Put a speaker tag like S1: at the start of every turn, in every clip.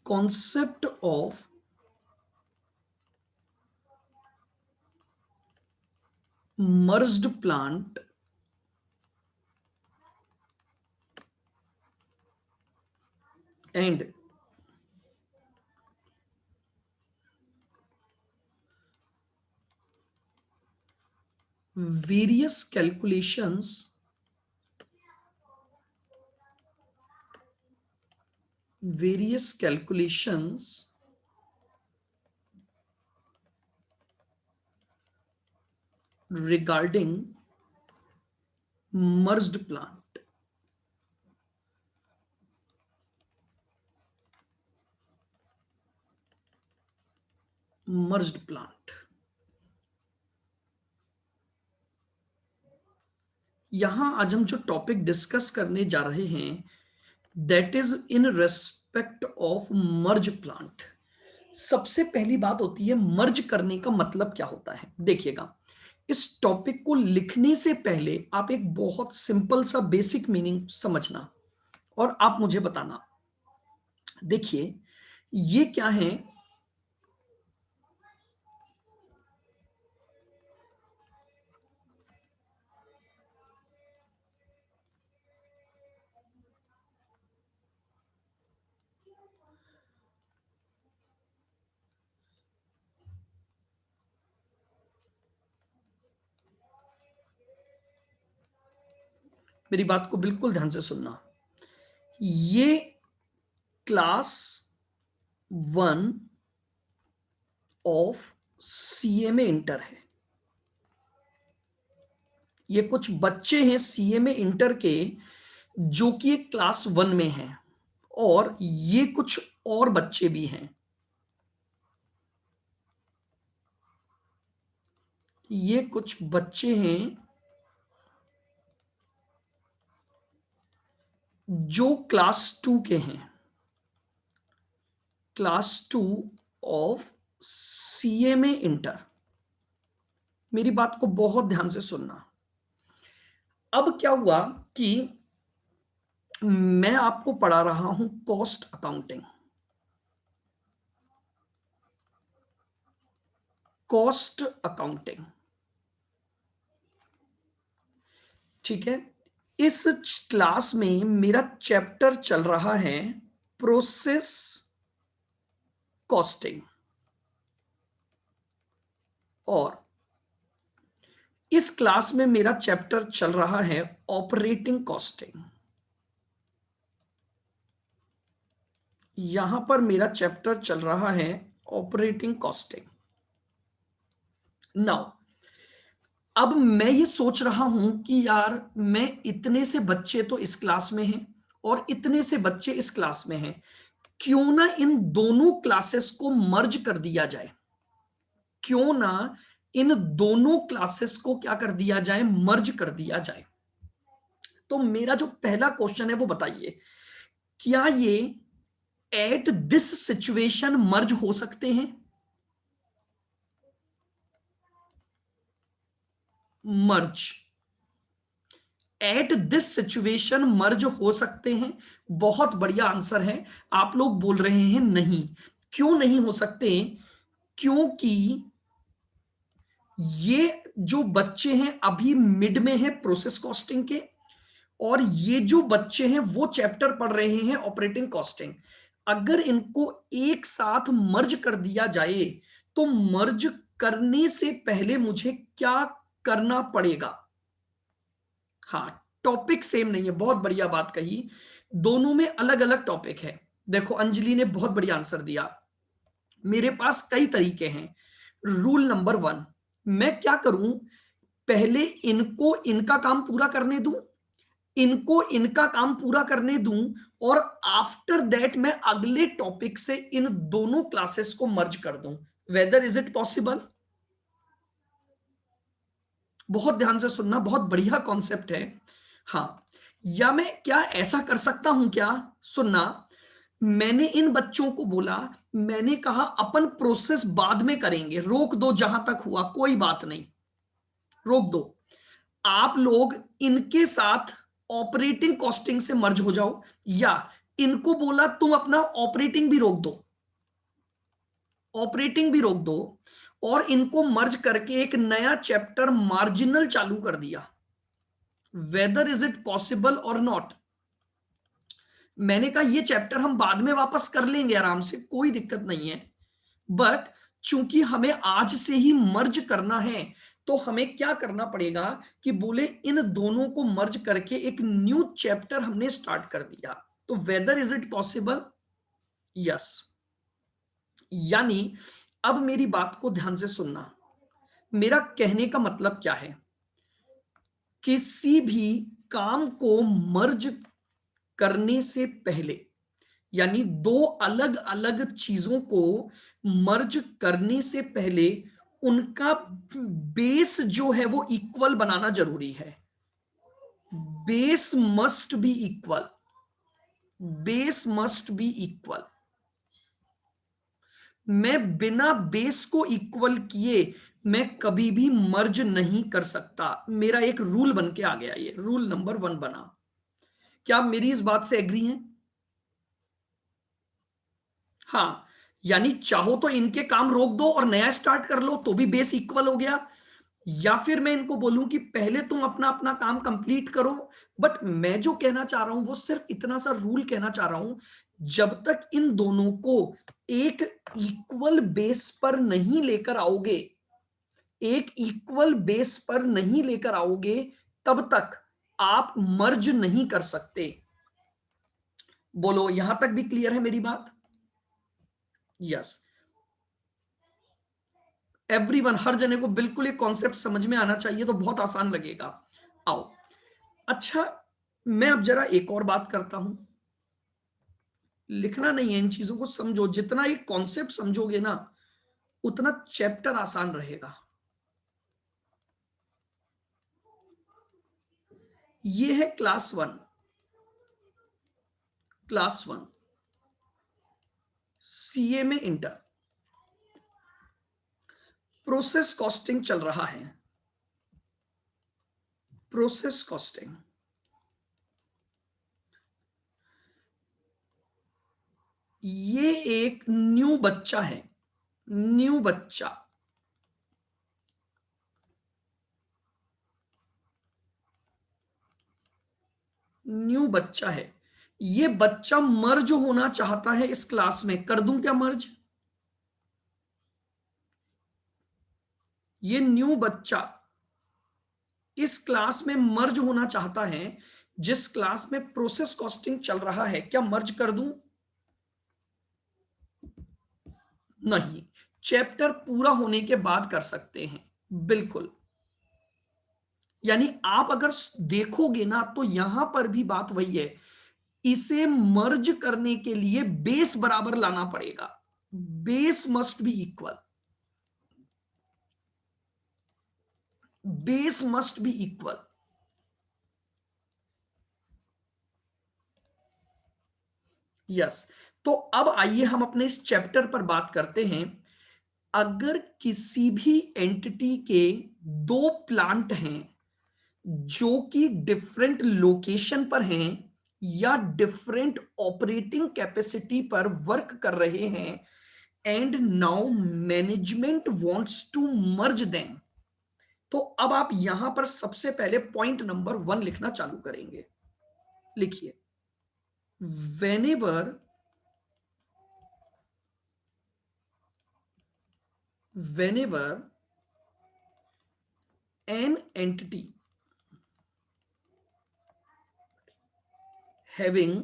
S1: concept of merged plant and various calculations regarding merged plant. यहां आज हम जो टॉपिक डिस्कस करने जा रहे हैं that is in respect of merge plant. सबसे पहली बात होती है मर्ज करने का मतलब क्या होता है। देखिएगा, इस टॉपिक को लिखने से पहले आप एक बहुत सिंपल सा बेसिक मीनिंग समझना और आप मुझे बताना। देखिए, ये क्या है? मेरी बात को बिल्कुल ध्यान से सुनना। ये क्लास 1 ऑफ सीएमए इंटर है। ये कुछ बच्चे हैं सीएमए इंटर के जो कि एक क्लास 1 में हैं और ये कुछ और बच्चे भी हैं। ये कुछ बच्चे हैं जो क्लास 2 के हैं, क्लास 2 ऑफ सीएमए इंटर। मेरी बात को बहुत ध्यान से सुनना। अब क्या हुआ कि मैं आपको पढ़ा रहा हूं कॉस्ट अकाउंटिंग। ठीक है। इस क्लास में मेरा चैप्टर चल रहा है प्रोसेस कॉस्टिंग और इस क्लास में मेरा चैप्टर चल रहा है ऑपरेटिंग कॉस्टिंग। यहां पर मेरा चैप्टर चल रहा है ऑपरेटिंग कॉस्टिंग। नाउ अब मैं ये सोच रहा हूं कि यार मैं इतने से बच्चे तो इस क्लास में हैं और इतने से बच्चे इस क्लास में हैं, क्यों ना इन दोनों क्लासेस को मर्ज कर दिया जाए। क्यों ना इन दोनों क्लासेस को क्या कर दिया जाए, मर्ज कर दिया जाए। तो मेरा जो पहला क्वेश्चन है वो बताइए, क्या ये एट दिस सिचुएशन मर्ज हो सकते हैं? मर्ज एट दिस सिचुएशन मर्ज हो सकते हैं? बहुत बढ़िया आंसर है। आप लोग बोल रहे हैं नहीं। क्यों नहीं हो सकते? क्योंकि ये जो बच्चे हैं अभी मिड में है प्रोसेस कॉस्टिंग के और ये जो बच्चे हैं वो चैप्टर पढ़ रहे हैं ऑपरेटिंग कॉस्टिंग। अगर इनको एक साथ मर्ज कर दिया जाए तो मर्ज करने से पहले मुझे क्या करना पड़ेगा? हाँ, टॉपिक सेम नहीं है। बहुत बढ़िया बात कही, दोनों में अलग अलग टॉपिक है। देखो, अंजलि ने बहुत बढ़िया आंसर दिया। मेरे पास कई तरीके हैं। रूल नंबर 1, मैं क्या करूं, पहले इनको इनका काम पूरा करने दूं, इनको इनका काम पूरा करने दूं और आफ्टर दैट मैं अगले टॉपिक से इन दोनों क्लासेस को मर्ज कर दूं। Whether is it possible? बहुत ध्यान से सुनना, बहुत बढ़िया कॉन्सेप्ट है। हाँ, या मैं क्या ऐसा कर सकता हूं क्या? सुनना, मैंने इन बच्चों को बोला, मैंने कहा अपन प्रोसेस बाद में करेंगे, रोक दो, जहां तक हुआ कोई बात नहीं, रोक दो। आप लोग इनके साथ ऑपरेटिंग कॉस्टिंग से मर्ज हो जाओ या इनको बोला तुम अपना ऑपरेटिंग भी रोक दो, ऑपरेटिंग भी रोक दो, और इनको मर्ज करके एक नया चैप्टर मार्जिनल चालू कर दिया। वेदर इज इट पॉसिबल और नॉट? मैंने कहा ये चैप्टर हम बाद में वापस कर लेंगे आराम से, कोई दिक्कत नहीं है, बट चूंकि हमें आज से ही मर्ज करना है, तो हमें क्या करना पड़ेगा कि बोले इन दोनों को मर्ज करके एक न्यू चैप्टर हमने स्टार्ट कर दिया। तो whether is it possible? Yes. यानी अब मेरी बात को ध्यान से सुनना, मेरा कहने का मतलब क्या है, किसी भी काम को मर्ज करने से पहले, यानी दो अलग अलग चीजों को मर्ज करने से पहले उनका बेस जो है वो इक्वल बनाना जरूरी है। Base must be equal, base must be equal. मैं बिना बेस को इक्वल किए मैं कभी भी मर्ज नहीं कर सकता। मेरा एक रूल बन के आ गया, ये रूल नंबर 1 बना। क्या आप मेरी इस बात से एग्री हैं? हाँ, यानी चाहो तो इनके काम रोक दो और नया स्टार्ट कर लो, तो भी बेस इक्वल हो गया। या फिर मैं इनको बोलूं कि पहले तुम अपना अपना काम कंप्लीट करो। बट मैं जो कहना चाह रहा हूं वो सिर्फ इतना सा रूल कहना चाह रहा हूं, जब तक इन दोनों को एक इक्वल बेस पर नहीं लेकर आओगे, एक इक्वल बेस पर नहीं लेकर आओगे, तब तक आप मर्ज नहीं कर सकते। बोलो यहां तक भी क्लियर है मेरी बात? यस। एवरीवन, हर जने को बिल्कुल ये कॉन्सेप्ट समझ में आना चाहिए, तो बहुत आसान लगेगा। आओ, अच्छा, मैं अब जरा एक और बात करता हूं। लिखना नहीं है, इन चीजों को समझो, जितना ये कॉन्सेप्ट समझोगे ना उतना चैप्टर आसान रहेगा। ये है क्लास 1, क्लास 1 सीए में इंटर, प्रोसेस कॉस्टिंग चल रहा है। प्रोसेस कॉस्टिंग, ये एक न्यू बच्चा है, न्यू बच्चा, न्यू बच्चा है। ये बच्चा मर्ज होना चाहता है इस क्लास में, कर दूं क्या मर्ज? ये न्यू बच्चा इस क्लास में मर्ज होना चाहता है, जिस क्लास में प्रोसेस कॉस्टिंग चल रहा है, क्या मर्ज कर दूं? नहीं, चैप्टर पूरा होने के बाद कर सकते हैं, बिल्कुल। यानी आप अगर देखोगे ना तो यहां पर भी बात वही है, इसे मर्ज करने के लिए बेस बराबर लाना पड़ेगा। Base must be equal, base must be equal. Yes. तो अब आइए हम अपने इस चैप्टर पर बात करते हैं। अगर किसी भी एंटिटी के दो प्लांट हैं जो कि डिफरेंट लोकेशन पर हैं या डिफरेंट ऑपरेटिंग कैपेसिटी पर वर्क कर रहे हैं, and now management wants to merge them, तो अब आप यहां पर सबसे पहले पॉइंट नंबर 1 लिखना चालू करेंगे। लिखिए, whenever whenever an entity having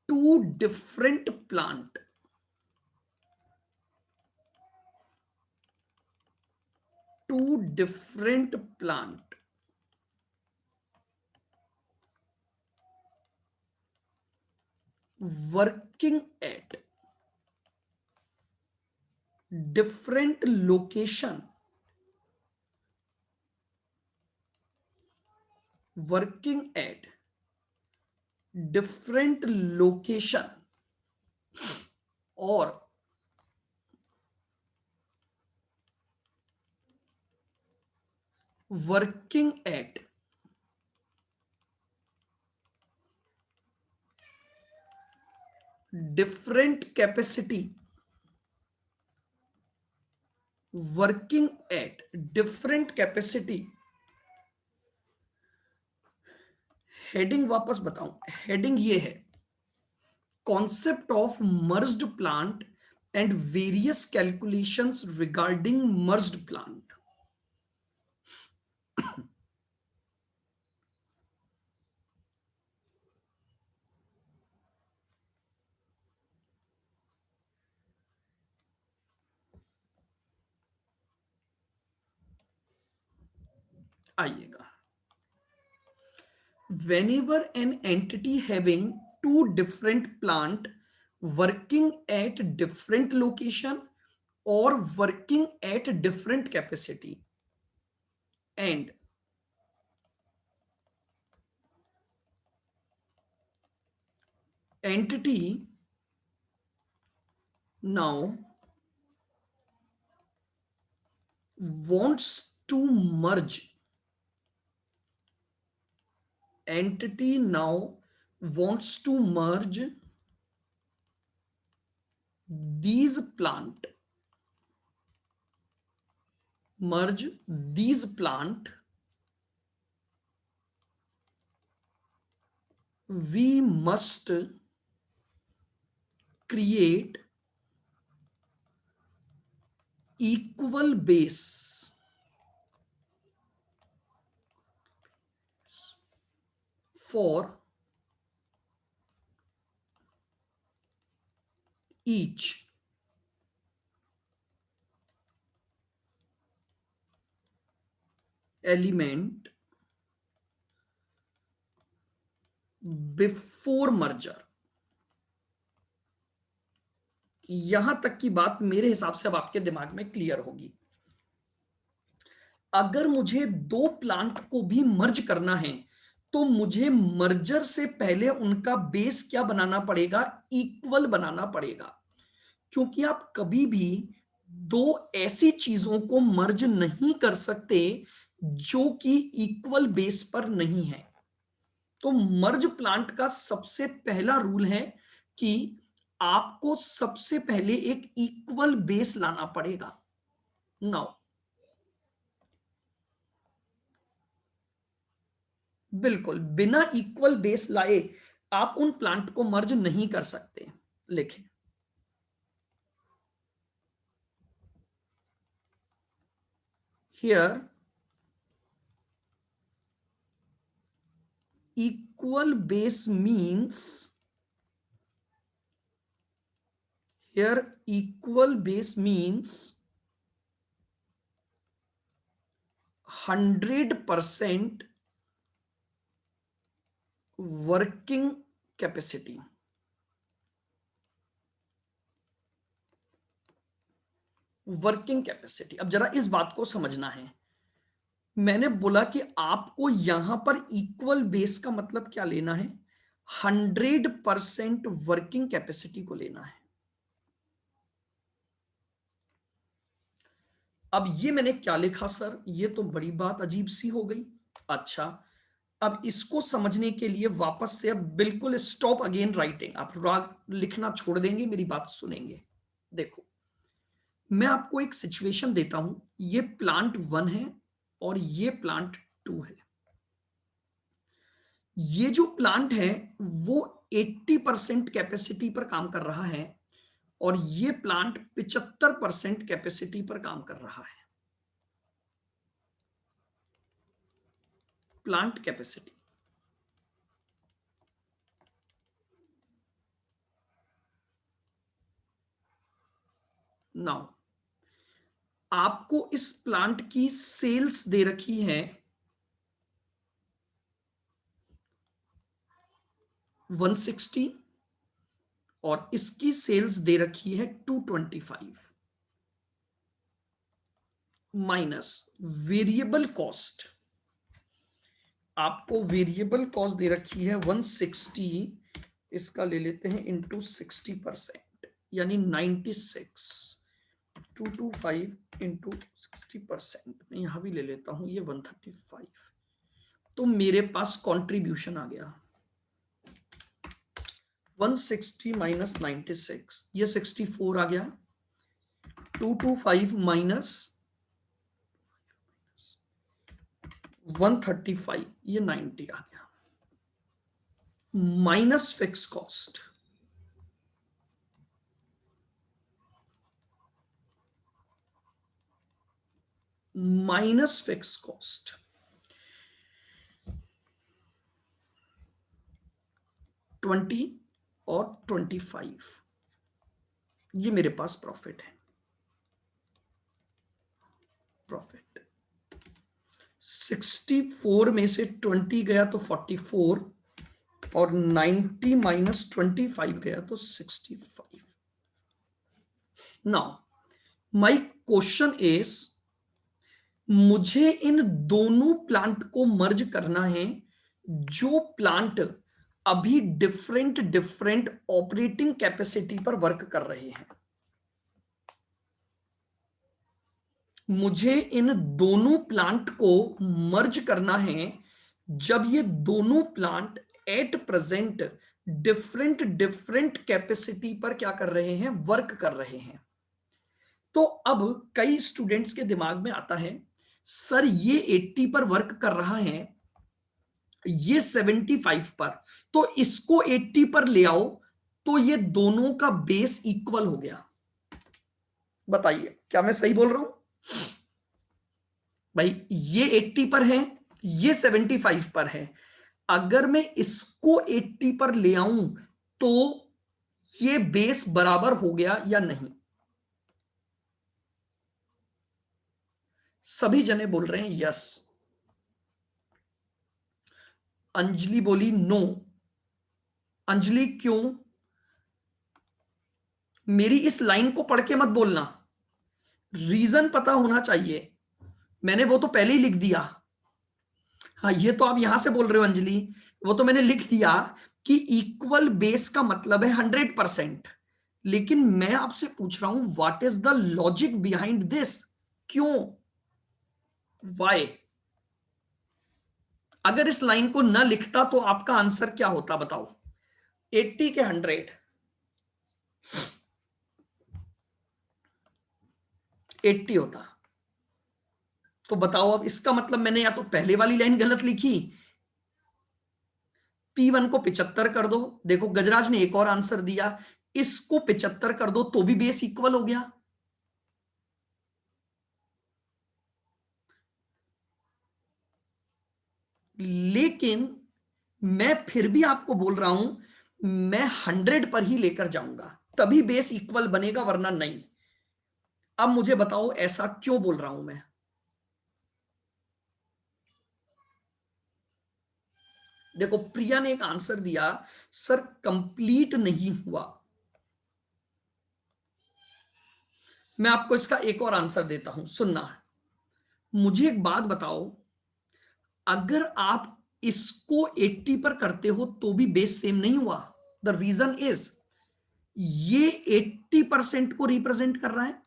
S1: two different plant, two different plant working at different location, working at different location, or working at different capacity, working at different capacity। Heading वापस बताऊं, heading ये है, concept of merged plant and various calculations regarding merged plant। आइएगा, whenever an entity having two different plant working at different location or working at different capacity and entity now wants to merge, entity now wants to merge these plant, merge these plant, we must create equal base for each element before merger। यहां तक की बात मेरे हिसाब से अब आपके दिमाग में क्लियर होगी। अगर मुझे दो प्लांट को भी मर्ज करना है तो मुझे मर्जर से पहले उनका बेस क्या बनाना पड़ेगा, इक्वल बनाना पड़ेगा। क्योंकि आप कभी भी दो ऐसी चीजों को मर्ज नहीं कर सकते जो कि इक्वल बेस पर नहीं है। तो मर्ज प्लांट का सबसे पहला रूल है कि आपको सबसे पहले एक इक्वल बेस लाना पड़ेगा। नाउ बिल्कुल बिना इक्वल बेस लाए आप उन प्लांट को मर्ज नहीं कर सकते। लिखें, here equal base means, here equal base means 100% working capacity. Working capacity, अब जरा इस बात को समझना है। मैंने बोला कि आपको यहां पर इक्वल बेस का मतलब क्या लेना है, 100% वर्किंग कैपेसिटी को लेना है। अब ये मैंने क्या लिखा सर, ये तो बड़ी बात अजीब सी हो गई। अच्छा, अब इसको समझने के लिए वापस से अब बिल्कुल स्टॉप अगेन राइटिंग, आप राग लिखना छोड़ देंगे, मेरी बात सुनेंगे। देखो, मैं आपको एक सिचुएशन देता हूं, ये प्लांट 1 है और ये प्लांट 2 है। ये जो प्लांट है वो 80% कैपेसिटी पर काम कर रहा है और ये प्लांट 75% कैपेसिटी पर काम कर रहा है। प्लांट कैपेसिटी, नाउ आपको इस प्लांट की सेल्स दे रखी है 160 और इसकी सेल्स दे रखी है 225 माइनस वेरिएबल कॉस्ट। आपको वेरिएबल कॉस्ट दे रखी है 160, इसका ले लेते हैं इंटू 60% यानी 96, 225 इंटू 60%, मैं यहां भी ले लेता हूं ये 135। तो मेरे पास कंट्रीब्यूशन आ गया 160 माइनस 96, ये 64 आ गया। 225 माइनस 135, ये 90 आ गया। Minus fix cost, minus fix cost, 20 और 25, ये मेरे पास प्रॉफिट है। प्रॉफिट 64 में से 20 गया तो 44, और 90 माइनस 25 गया तो 65। नाउ माय क्वेश्चन इज, मुझे इन दोनों प्लांट को मर्ज करना है जो प्लांट अभी डिफरेंट डिफरेंट ऑपरेटिंग कैपेसिटी पर वर्क कर रहे हैं। मुझे इन दोनों प्लांट को मर्ज करना है जब ये दोनों plant at present different different capacity पर क्या कर रहे हैं, वर्क कर रहे हैं। तो अब कई स्टूडेंट्स के दिमाग में आता है, सर ये 80 पर वर्क कर रहा है, ये 75 पर, तो इसको 80 पर ले आओ तो ये दोनों का बेस इक्वल हो गया। बताइए क्या मैं सही बोल रहा हूं भाई? ये 80 पर है, ये 75 पर है। अगर मैं इसको 80 पर ले आऊं तो ये बेस बराबर हो गया या नहीं? सभी जने बोल रहे हैं यस। अंजलि बोली नो। अंजलि क्यों? मेरी इस लाइन को पढ़ के मत बोलना, रीजन पता होना चाहिए। मैंने वो तो पहले ही लिख दिया। हाँ, ये तो आप यहां से बोल रहे हो अंजलि, वो तो मैंने लिख दिया कि इक्वल बेस का मतलब है 100%। लेकिन मैं आपसे पूछ रहा हूं what is the logic behind this? क्यों? वाई? अगर इस लाइन को न लिखता तो आपका आंसर क्या होता बताओ? 80 के 100? 80 होता। तो बताओ अब इसका मतलब मैंने या तो पहले वाली लाइन गलत लिखी, P1 को 75 कर दो। देखो गजराज ने एक और आंसर दिया, इसको 75 कर दो तो भी बेस इक्वल हो गया। लेकिन मैं फिर भी आपको बोल रहा हूं मैं 100 पर ही लेकर जाऊंगा, तभी बेस इक्वल बनेगा, वरना नहीं। अब मुझे बताओ ऐसा क्यों बोल रहा हूं मैं? देखो प्रिया ने एक आंसर दिया, सर कंप्लीट नहीं हुआ। मैं आपको इसका एक और आंसर देता हूं, सुनना। मुझे एक बात बताओ, अगर आप इसको 80 पर करते हो तो भी बेस सेम नहीं हुआ। द रीजन इज, ये 80% को रिप्रेजेंट कर रहा है,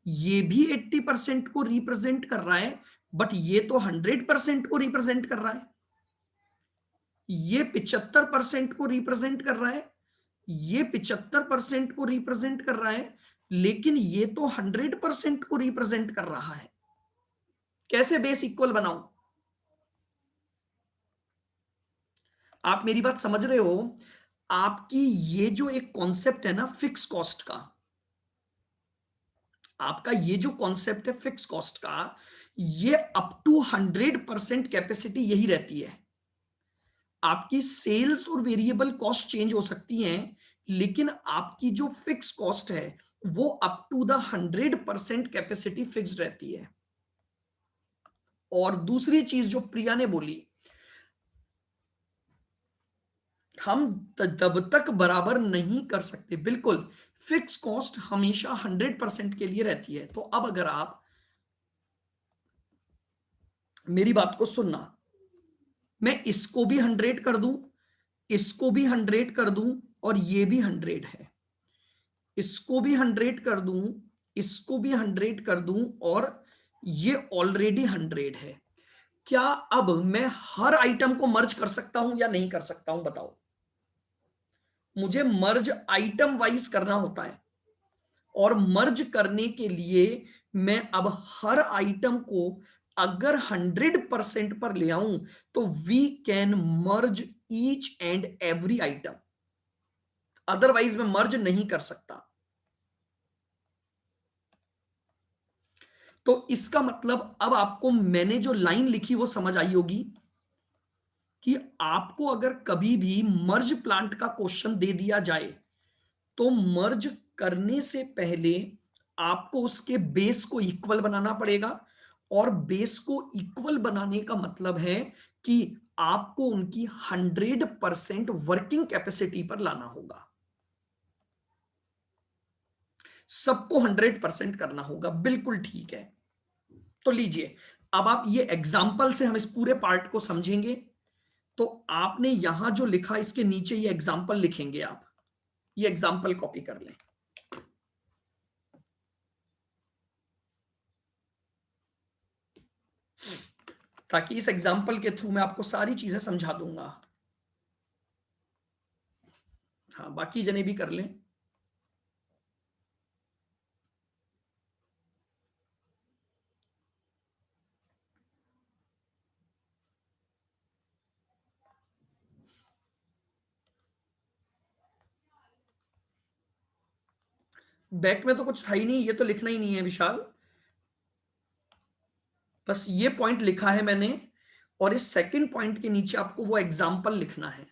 S1: ये भी 80% को रिप्रेजेंट कर रहा है, बट ये तो 100% को रिप्रेजेंट कर रहा है। ये 75% को रिप्रेजेंट कर रहा है, ये 75% को रिप्रेजेंट कर रहा है, लेकिन ये तो 100% को रिप्रेजेंट कर रहा है। कैसे बेस इक्वल बनाऊं? आप मेरी बात समझ रहे हो? आपकी ये जो एक कॉन्सेप्ट है ना फिक्स कॉस्ट का, आपका ये जो कॉन्सेप्ट है फिक्स कॉस्ट का, ये अप टू 100% कैपेसिटी यही रहती है। आपकी सेल्स और वेरिएबल कॉस्ट चेंज हो सकती हैं, लेकिन आपकी जो फिक्स कॉस्ट है वो up to the 100% capacity fix रहती है। और दूसरी चीज जो प्रिया ने बोली, हम तब तक बराबर नहीं कर सकते। बिल्कुल, फिक्स कॉस्ट हमेशा 100% के लिए रहती है। तो अब अगर आप मेरी बात को सुनना, मैं इसको भी 100 कर दूं, इसको भी 100 कर दूं, और ये भी 100 है, इसको भी 100 कर दूं, इसको भी 100 कर दूं, और ये ऑलरेडी 100 है। क्या अब मैं हर आइटम को मर्ज कर सकता हूं या नहीं कर सकता हूं? बताओ। मुझे मर्ज आइटम वाइज करना होता है, और मर्ज करने के लिए मैं अब हर आइटम को अगर 100% पर ले आऊं तो we can merge each and every item, otherwise मैं मर्ज नहीं कर सकता। तो इसका मतलब अब आपको मैंने जो लाइन लिखी वो समझ आई होगी कि आपको अगर कभी भी मर्ज प्लांट का क्वेश्चन दे दिया जाए तो मर्ज करने से पहले आपको उसके बेस को इक्वल बनाना पड़ेगा, और बेस को इक्वल बनाने का मतलब है कि आपको उनकी 100% वर्किंग कैपेसिटी पर लाना होगा, सबको 100% करना होगा। बिल्कुल ठीक है। तो लीजिए, अब आप ये एग्जाम्पल से हम इस पूरे पार्ट को समझेंगे। तो आपने यहां जो लिखा इसके नीचे ये एग्जाम्पल लिखेंगे, आप ये एग्जाम्पल कॉपी कर लें, ताकि इस एग्जाम्पल के थ्रू मैं आपको सारी चीजें समझा दूंगा। हाँ, बाकी जने भी कर लें। बैक में तो कुछ था ही नहीं, ये तो लिखना ही नहीं है विशाल, बस ये पॉइंट लिखा है मैंने, और इस सेकंड पॉइंट के नीचे आपको वो एग्जाम्पल लिखना है।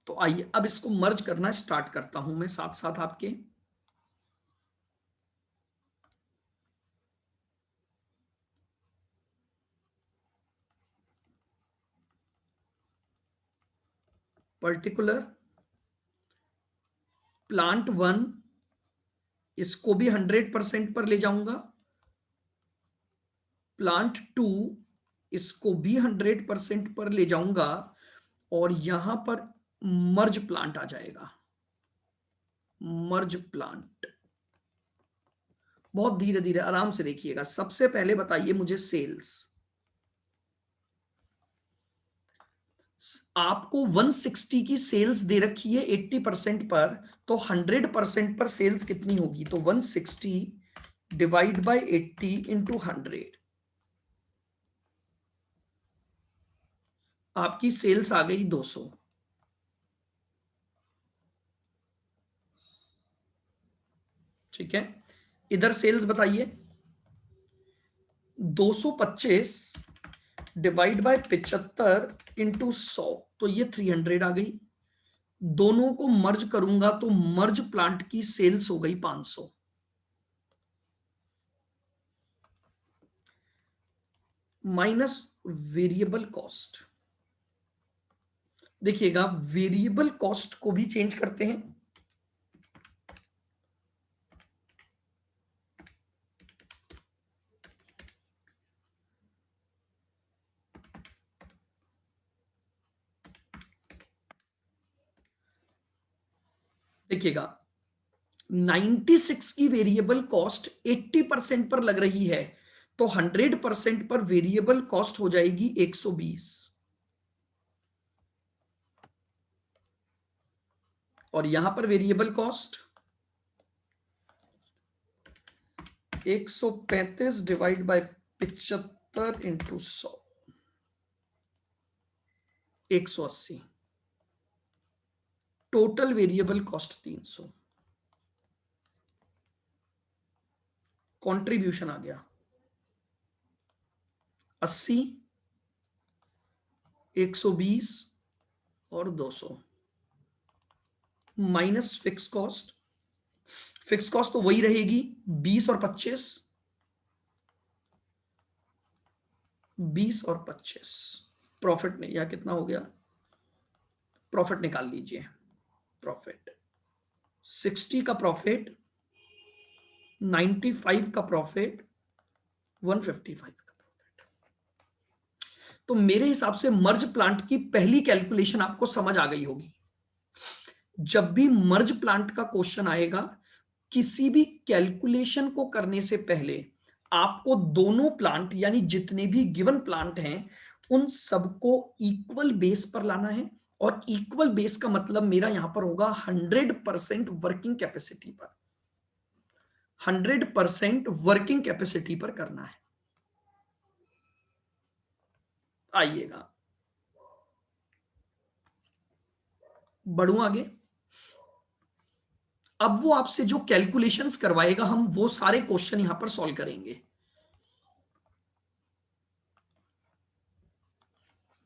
S1: तो आइए अब इसको मर्ज करना स्टार्ट करता हूं मैं साथ साथ आपके। पर्टिकुलर प्लांट 1, इसको भी 100% पर ले जाऊंगा। प्लांट 2, इसको भी 100% पर ले जाऊंगा, और यहां पर मर्ज प्लांट आ जाएगा। मर्ज प्लांट बहुत धीरे धीरे आराम से देखिएगा। सबसे पहले बताइए मुझे सेल्स, आपको 160 की सेल्स दे रखी है 80% पर, तो 100% पर सेल्स कितनी होगी? तो 160 डिवाइड बाय 80 इंटू 100, आपकी सेल्स आ गई 200। ठीक है, इधर सेल्स बताइए। 225 डिवाइड बाय 75 इंटू 100, तो ये 300 आ गई। दोनों को मर्ज करूंगा तो मर्ज प्लांट की सेल्स हो गई 500। माइनस वेरिएबल कॉस्ट, देखिएगा वेरिएबल कॉस्ट को भी चेंज करते हैं। देखिएगा 96 की वेरिएबल कॉस्ट 80% पर लग रही है, तो 100% पर वेरिएबल कॉस्ट हो जाएगी 120, और यहां पर variable cost 135 divide by 75 into 100, 180। Total variable cost 300। Contribution आ गया 80, 120 और 200, minus fix cost. Fix cost तो वही रहेगी 20 और 25, 20 और 25। प्रॉफिट नहीं, या कितना हो गया? प्रॉफिट निकाल लीजिए। प्रॉफिट 60 का प्रॉफिट, 95 का प्रॉफिट, 155 का प्रॉफिट। तो मेरे हिसाब से मर्ज प्लांट की पहली कैलकुलेशन आपको समझ आ गई होगी। जब भी मर्ज प्लांट का क्वेश्चन आएगा, किसी भी कैलकुलेशन को करने से पहले आपको दोनों प्लांट यानी जितने भी गिवन प्लांट हैं उन सबको इक्वल बेस पर लाना है। और इक्वल बेस का मतलब मेरा यहां पर होगा 100% वर्किंग कैपेसिटी पर, 100% वर्किंग कैपेसिटी पर करना है। आइएगा बढ़ू आगे। अब वो आपसे जो कैलकुलेशंस करवाएगा हम वो सारे क्वेश्चन यहां पर सॉल्व करेंगे।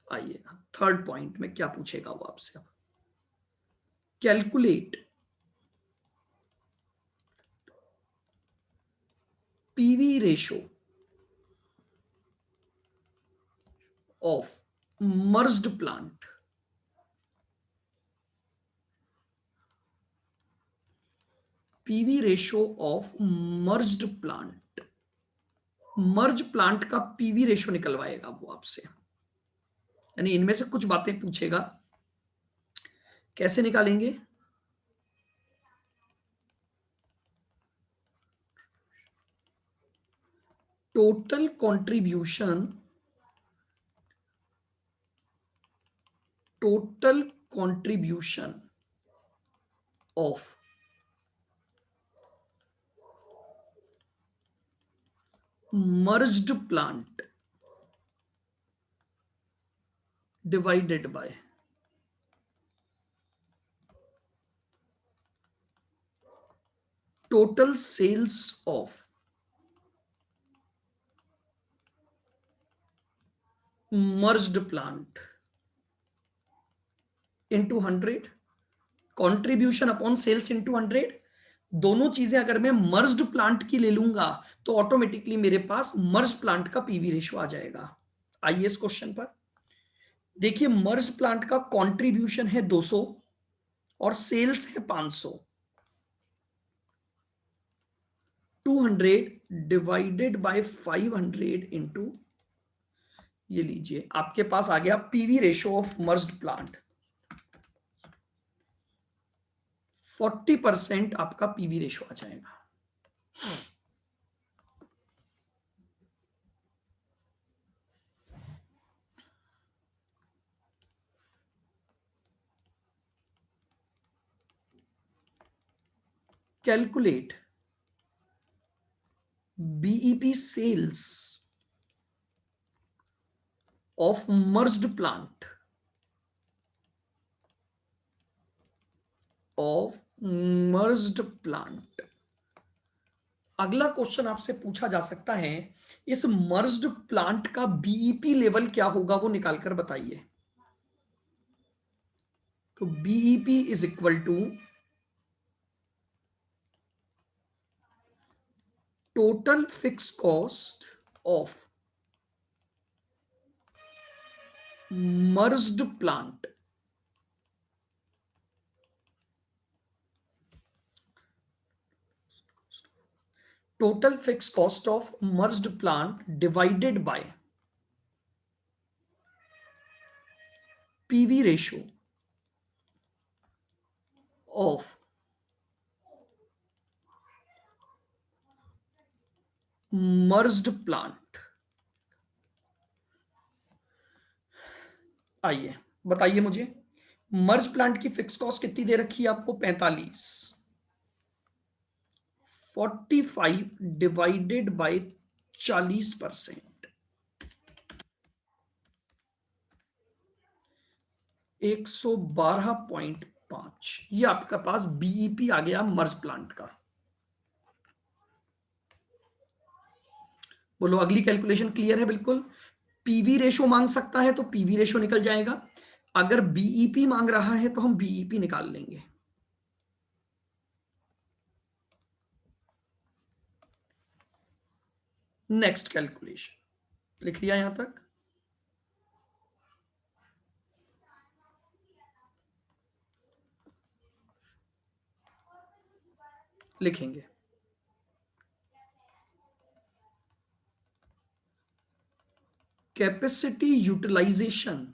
S1: आइएगा थर्ड पॉइंट में क्या पूछेगा वो आपसे। अब calculate PV ratio of merged plant. PV ratio of merged plant. Merge plant का पीवी रेशो निकलवाएगा वो आपसे, यानी इनमें से कुछ बातें पूछेगा। कैसे निकालेंगे? Total contribution, total contribution of merged plant divided by total sales of merged plant into 100, contribution upon sales into 100। दोनों चीजें अगर मैं मर्ज्ड प्लांट की ले लूंगा तो ऑटोमेटिकली मेरे पास मर्ज्ड प्लांट का पीवी रेशो आ जाएगा। आइए इस क्वेश्चन पर देखिए, मर्ज्ड प्लांट का कंट्रीब्यूशन है 200 और सेल्स है 500। 200 डिवाइडेड बाय 500 इंटू, ये लीजिए आपके पास आ गया PV ratio of merged plant. 40% आपका पीवी रेशो आ जाएगा। Calculate BEP sales of merged plant, of merged plant. अगला क्वेश्चन आपसे पूछा जा सकता है, इस मर्ज्ड प्लांट का बीईपी लेवल क्या होगा वो निकालकर बताइए। तो BEP is equal to total fix cost of merged plant total fix cost of merged plant divided by PV ratio of merged plant. आइए बताइए मुझे, मर्ज प्लांट की फिक्स कॉस्ट कितनी दे रखी है आपको? 45। 45 डिवाइडेड बाय 40%, 112.5। ये आपका पास बीईपी आ गया मर्ज प्लांट का। बोलो अगली कैलकुलेशन क्लियर है? बिल्कुल। पीवी रेशो मांग सकता है तो पीवी रेशो निकल जाएगा, अगर बीईपी मांग रहा है तो हम बीईपी निकाल लेंगे। नेक्स्ट कैलकुलेशन लिख लिया यहां तक? लिखेंगे capacity utilization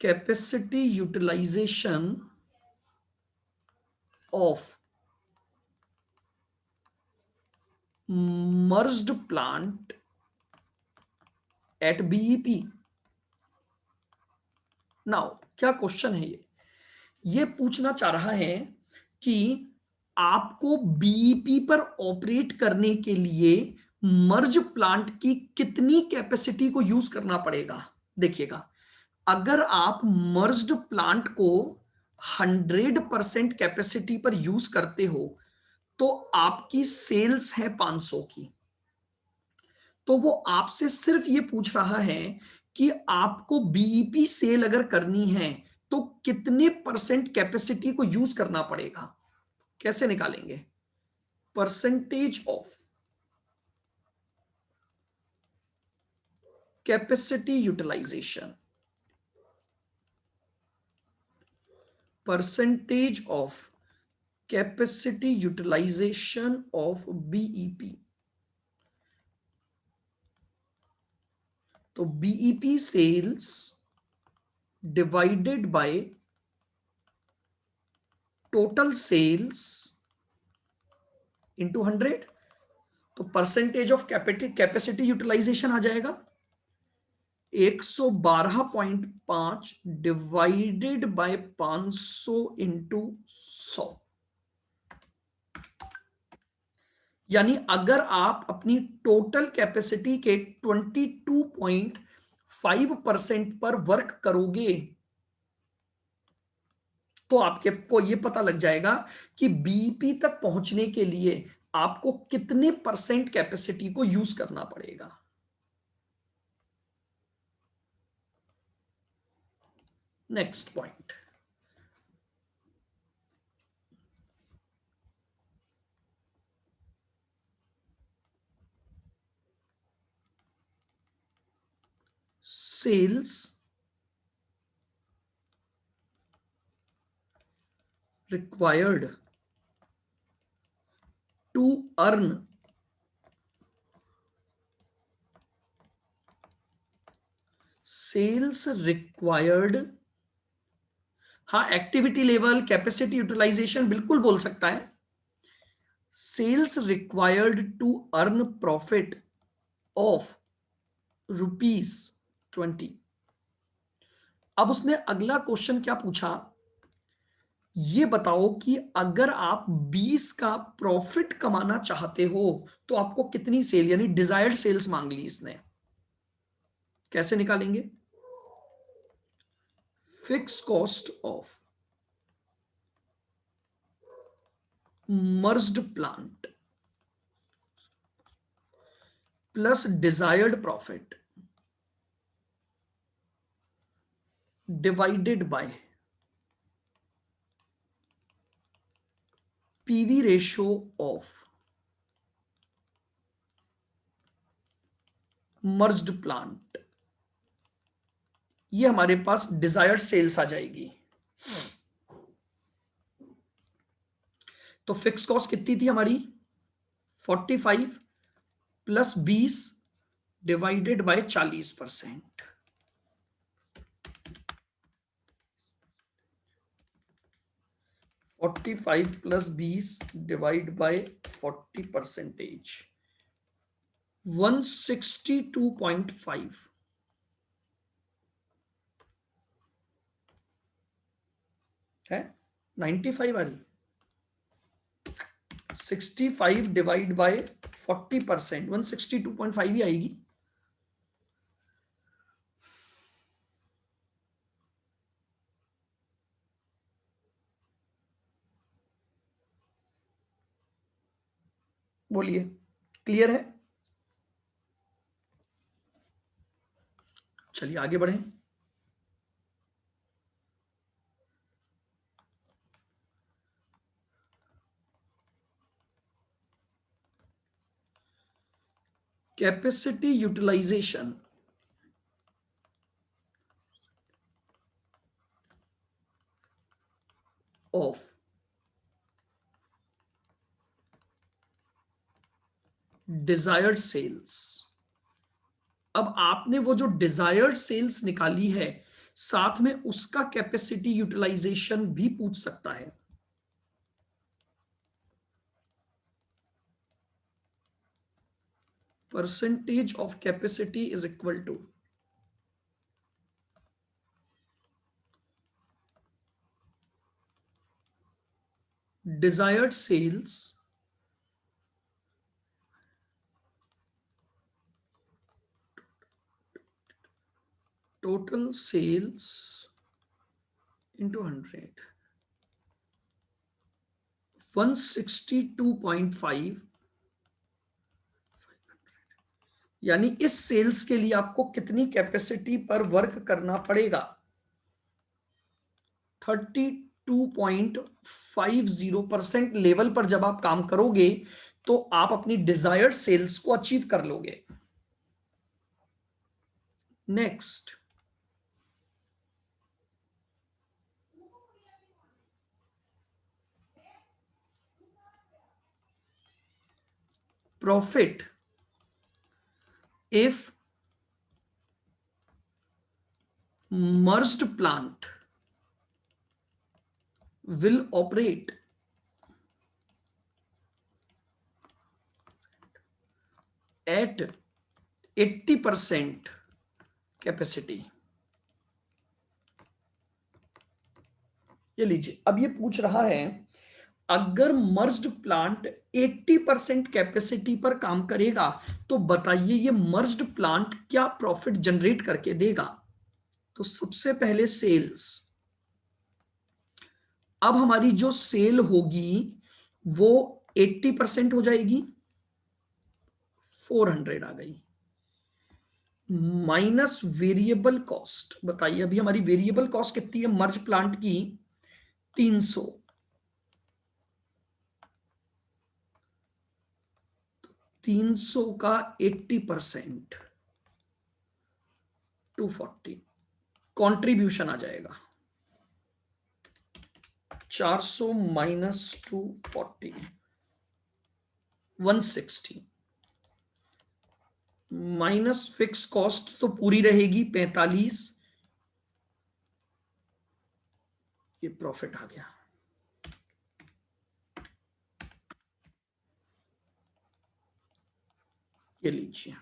S1: capacity utilisation of merged plant at BEP. Now क्या क्वेश्चन है ये पूछना चाह रहा है कि आपको बीईपी पर ऑपरेट करने के लिए मर्ज प्लांट की कितनी कैपेसिटी को यूज करना पड़ेगा। देखिएगा, अगर आप मर्ज्ड प्लांट को 100% कैपेसिटी पर यूज करते हो तो आपकी सेल्स है 500 की। तो वो आपसे सिर्फ ये पूछ रहा है कि आपको बीईपी सेल अगर करनी है तो कितने परसेंट कैपेसिटी को यूज करना पड़ेगा। कैसे निकालेंगे? Percentage of capacity utilisation, percentage of capacity utilisation of BEP. तो BEP sales divided by total sales into 100। तो परसेंटेज ऑफ कैपेसिटी यूटिलाइजेशन आ जाएगा 112.5 डिवाइडेड बाय 500 इंटू 100। यानी अगर आप अपनी टोटल कैपेसिटी के 22.5% पर वर्क करोगे तो आपके को यह पता लग जाएगा कि बीईपी तक पहुंचने के लिए आपको कितने परसेंट कैपेसिटी को यूज करना पड़ेगा। Next point, sales required to earn sales required, हाँ एक्टिविटी लेवल कैपेसिटी यूटिलाइजेशन बिल्कुल बोल सकता है। Sales required to earn profit of ₹20। अब उसने अगला क्वेश्चन क्या पूछा, ये बताओ कि अगर आप 20 का प्रॉफिट कमाना चाहते हो तो आपको कितनी सेल यानी डिजायर्ड सेल्स मांग ली इसने। कैसे निकालेंगे? Fix cost of merged plant plus desired profit divided by PV ratio of merged plant. ये हमारे पास डिजायर्ड सेल्स आ जाएगी। तो फिक्स कॉस्ट कितनी थी हमारी? 45 plus 20 divided by 40%। 45 plus 20 divide by 40%, 162.5 है। 95 आ रही, 65 डिवाइड बाय 40%, 162.5 ही आएगी। बोलिए, क्लियर है? चलिए आगे बढ़ें। Capacity utilisation of desired sales. अब आपने वो जो डिजायर्ड सेल्स निकाली है, साथ में उसका कैपेसिटी यूटिलाइजेशन भी पूछ सकता है। Percentage of capacity is equal to desired sales total sales into 100, 162.5, यानी इस सेल्स के लिए आपको कितनी कैपेसिटी पर वर्क करना पड़ेगा? 32.50% लेवल पर जब आप काम करोगे तो आप अपनी डिजायर्ड सेल्स को अचीव कर लोगे। Next, profit if merged plant will operate at 80% capacity. ये लीजिए, अब ये पूछ रहा है अगर मर्ज्ड प्लांट 80% कैपेसिटी पर काम करेगा तो बताइए ये मर्ज्ड प्लांट क्या प्रॉफिट जनरेट करके देगा? तो सबसे पहले सेल्स, अब हमारी जो सेल होगी वो 80% हो जाएगी, 400 आ गई, माइनस वेरिएबल कॉस्ट। बताइए अभी हमारी वेरिएबल कॉस्ट कितनी है मर्ज प्लांट की? 300। 300 का 80% 240, कंट्रीब्यूशन आ जाएगा 400 माइनस 240 160, माइनस फिक्स कॉस्ट तो पूरी रहेगी 45, ये प्रॉफिट आ गया। ये लीजिए,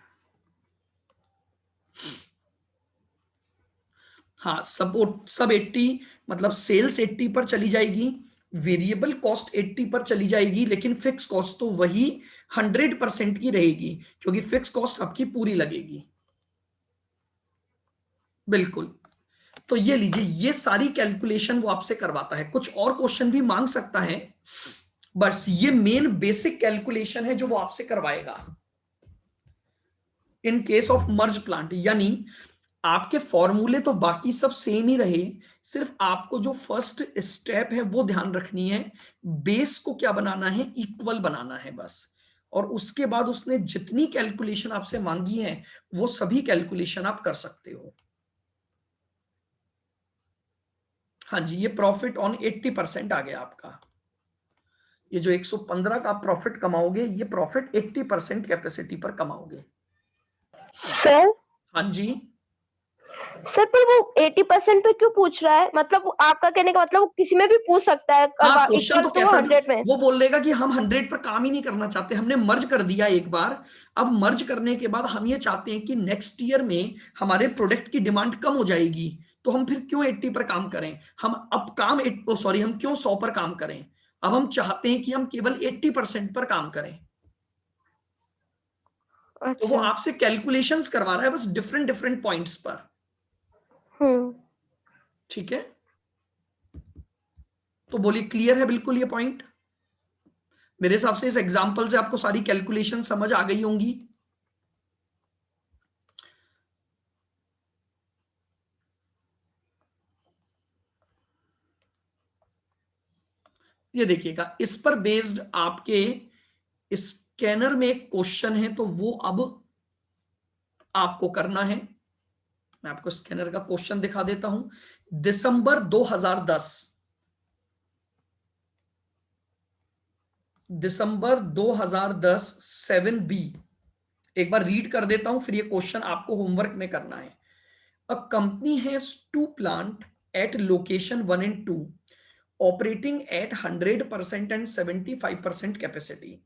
S1: हाँ सब 80, मतलब सेल्स 80 पर चली जाएगी, वेरिएबल कॉस्ट 80 पर चली जाएगी, लेकिन फिक्स कॉस्ट तो वही 100% की रहेगी क्योंकि फिक्स कॉस्ट आपकी पूरी लगेगी। बिल्कुल। तो ये लीजिए, ये सारी कैलकुलेशन वो आपसे करवाता है, कुछ और क्वेश्चन भी मांग सकता है, बस ये मेन बेसिक कैलकुलेशन है जो वो आपसे करवाएगा in case of merge plant. यानी आपके फॉर्मूले तो बाकी सब सेम ही रहे, सिर्फ आपको जो फर्स्ट स्टेप है वो ध्यान रखनी है, बेस को क्या बनाना है, इक्वल बनाना है बस। और उसके बाद उसने जितनी कैलकुलेशन आपसे मांगी है वो सभी कैलकुलेशन आप कर सकते हो। हाँ जी, ये प्रॉफिट ऑन 80% आ गया आपका। ये जो 115 का आप प्रॉफिट कमाओगे, ये प्रॉफिट 80% कैपेसिटी पर कमाओगे।
S2: सर,
S1: हाँ जी
S2: सर पर वो 80% पे क्यों पूछ रहा है? मतलब आपका कहने का मतलब वो किसी में भी पूछ सकता है,
S1: हाँ, क्वेश्चन
S2: इक्वल
S1: तो
S2: टू
S1: कैसा भी,
S2: 100 में।
S1: वो बोल देगा कि हम 100 पर काम ही नहीं करना चाहते, हमने मर्ज कर दिया एक बार, अब मर्ज करने के बाद हम ये चाहते हैं कि नेक्स्ट ईयर में हमारे प्रोडक्ट की डिमांड कम हो जाएगी, तो हम फिर क्यों 80 पर काम करें, हम अब काम सॉरी हम क्यों 100 पर काम करें, अब हम चाहते हैं कि हम केवल 80% पर काम करें। तो वो
S2: अच्छा।
S1: आपसे कैलकुलेशंस करवा रहा है बस डिफरेंट डिफरेंट पॉइंट्स पर। ठीक है, तो बोलिए क्लियर है बिल्कुल ये पॉइंट? मेरे हिसाब से इस एग्जांपल से आपको सारी कैलकुलेशन समझ आ गई होंगी। ये देखिएगा, इस पर बेस्ड आपके स्कैनर में एक क्वेश्चन है, तो वो अब आपको करना है। मैं आपको स्कैनर का क्वेश्चन दिखा देता हूं। दिसंबर 2010, दिसंबर 2010 7B, एक बार रीड कर देता हूं, फिर ये क्वेश्चन आपको होमवर्क में करना है। A company has two plants at location 1 and 2 operating at 100% and 75% capacity.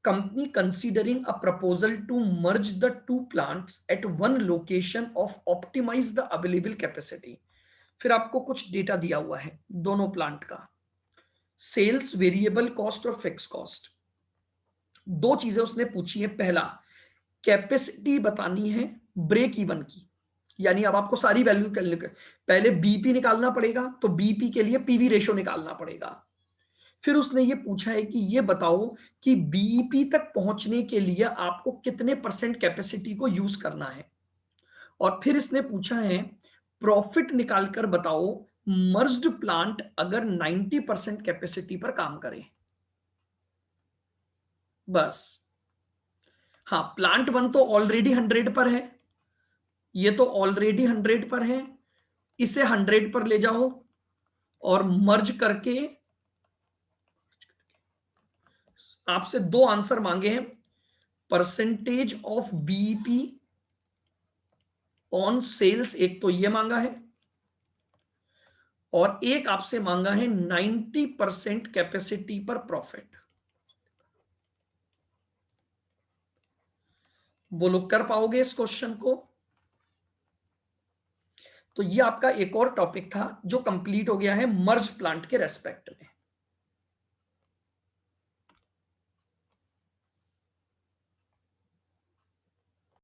S1: Company considering a proposal to merge the two plants at one location of optimize the available capacity. फिर आपको कुछ data दिया हुआ है दोनों प्लांट का, sales, variable cost और fix cost. दो चीजें उसने पूछी है। पहला, कैपेसिटी बतानी है ब्रेक इवन की, यानी अब आपको सारी वैल्यू करने, पहले बीपी निकालना पड़ेगा, तो बीपी के लिए पीवी रेशो निकालना पड़ेगा। फिर उसने ये पूछा है कि ये बताओ कि बीईपी तक पहुंचने के लिए आपको कितने परसेंट कैपेसिटी को यूज करना है। और फिर इसने पूछा है प्रॉफिट निकालकर बताओ मर्ज्ड प्लांट अगर 90% कैपेसिटी पर काम करे। बस। हाँ, प्लांट 1 तो ऑलरेडी 100 पर है, ये तो ऑलरेडी 100 पर है, इसे 100 पर ले जाओ और मर्ज करके आपसे दो आंसर मांगे हैं, percentage of BEP on sales, एक तो ये मांगा है और एक आपसे मांगा है 90% कैपेसिटी पर प्रॉफिट। बोलो कर पाओगे इस क्वेश्चन को? तो ये आपका एक और टॉपिक था जो कंप्लीट हो गया है मर्ज प्लांट के रेस्पेक्ट में।